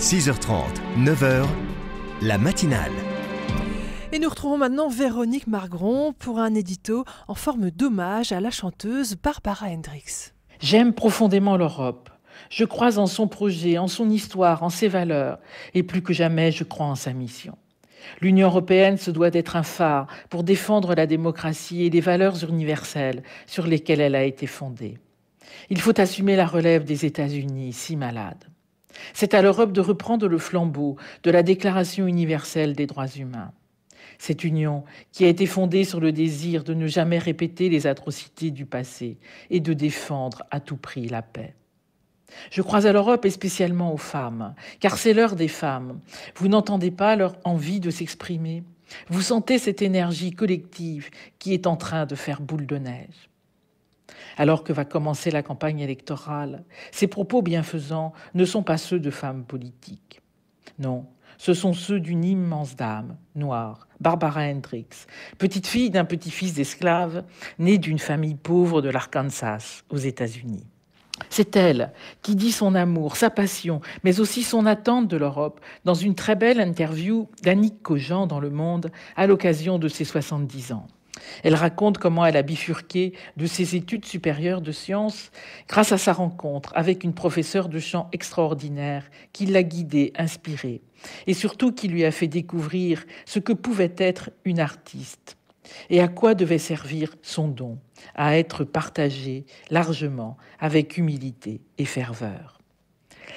6h30, 9h, la matinale. Et nous retrouvons maintenant Véronique Margron pour un édito en forme d'hommage à la chanteuse Barbara Hendricks. J'aime profondément l'Europe. Je crois en son projet, en son histoire, en ses valeurs. Et plus que jamais, je crois en sa mission. L'Union européenne se doit d'être un phare pour défendre la démocratie et les valeurs universelles sur lesquelles elle a été fondée. Il faut assumer la relève des États-Unis, si malades. C'est à l'Europe de reprendre le flambeau de la Déclaration universelle des droits humains. Cette union qui a été fondée sur le désir de ne jamais répéter les atrocités du passé et de défendre à tout prix la paix. Je crois à l'Europe et spécialement aux femmes, car c'est l'heure des femmes. Vous n'entendez pas leur envie de s'exprimer? Vous sentez cette énergie collective qui est en train de faire boule de neige. Alors que va commencer la campagne électorale, ces propos bienfaisants ne sont pas ceux de femmes politiques. Non, ce sont ceux d'une immense dame, noire, Barbara Hendricks, petite fille d'un petit-fils d'esclave, née d'une famille pauvre de l'Arkansas, aux États-Unis. C'est elle qui dit son amour, sa passion, mais aussi son attente de l'Europe dans une très belle interview d'Annick Cogent dans Le Monde à l'occasion de ses 70 ans. Elle raconte comment elle a bifurqué de ses études supérieures de sciences grâce à sa rencontre avec une professeure de chant extraordinaire qui l'a guidée, inspirée, et surtout qui lui a fait découvrir ce que pouvait être une artiste et à quoi devait servir son don, à être partagé largement, avec humilité et ferveur.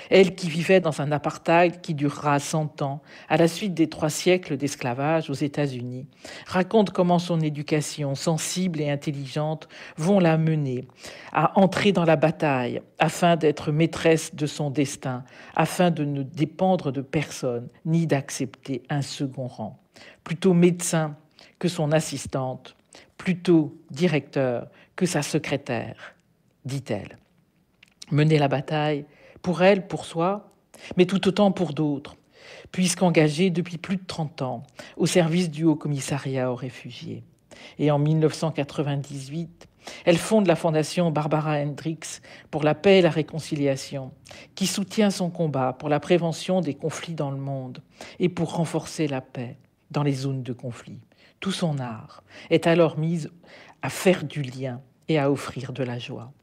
Elle qui vivait dans un apartheid qui durera 100 ans, à la suite des 3 siècles d'esclavage aux États-Unis, raconte comment son éducation sensible et intelligente vont la mener à entrer dans la bataille afin d'être maîtresse de son destin, afin de ne dépendre de personne ni d'accepter un second rang. Plutôt médecin que son assistante, plutôt directeur que sa secrétaire, dit-elle. Mener la bataille, pour elle, pour soi, mais tout autant pour d'autres, puisqu'engagée depuis plus de 30 ans au service du Haut-Commissariat aux réfugiés. Et en 1998, elle fonde la fondation Barbara Hendricks pour la paix et la réconciliation, qui soutient son combat pour la prévention des conflits dans le monde et pour renforcer la paix dans les zones de conflit. Tout son art est alors mis à faire du lien et à offrir de la joie.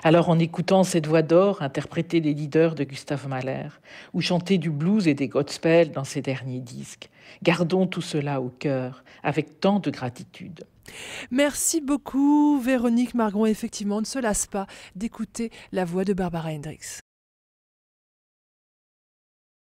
Alors, en écoutant cette voix d'or interpréter les leaders de Gustav Mahler ou chanter du blues et des gospels dans ses derniers disques, gardons tout cela au cœur avec tant de gratitude. Merci beaucoup Véronique Margron. Effectivement, on ne se lasse pas d'écouter la voix de Barbara Hendricks.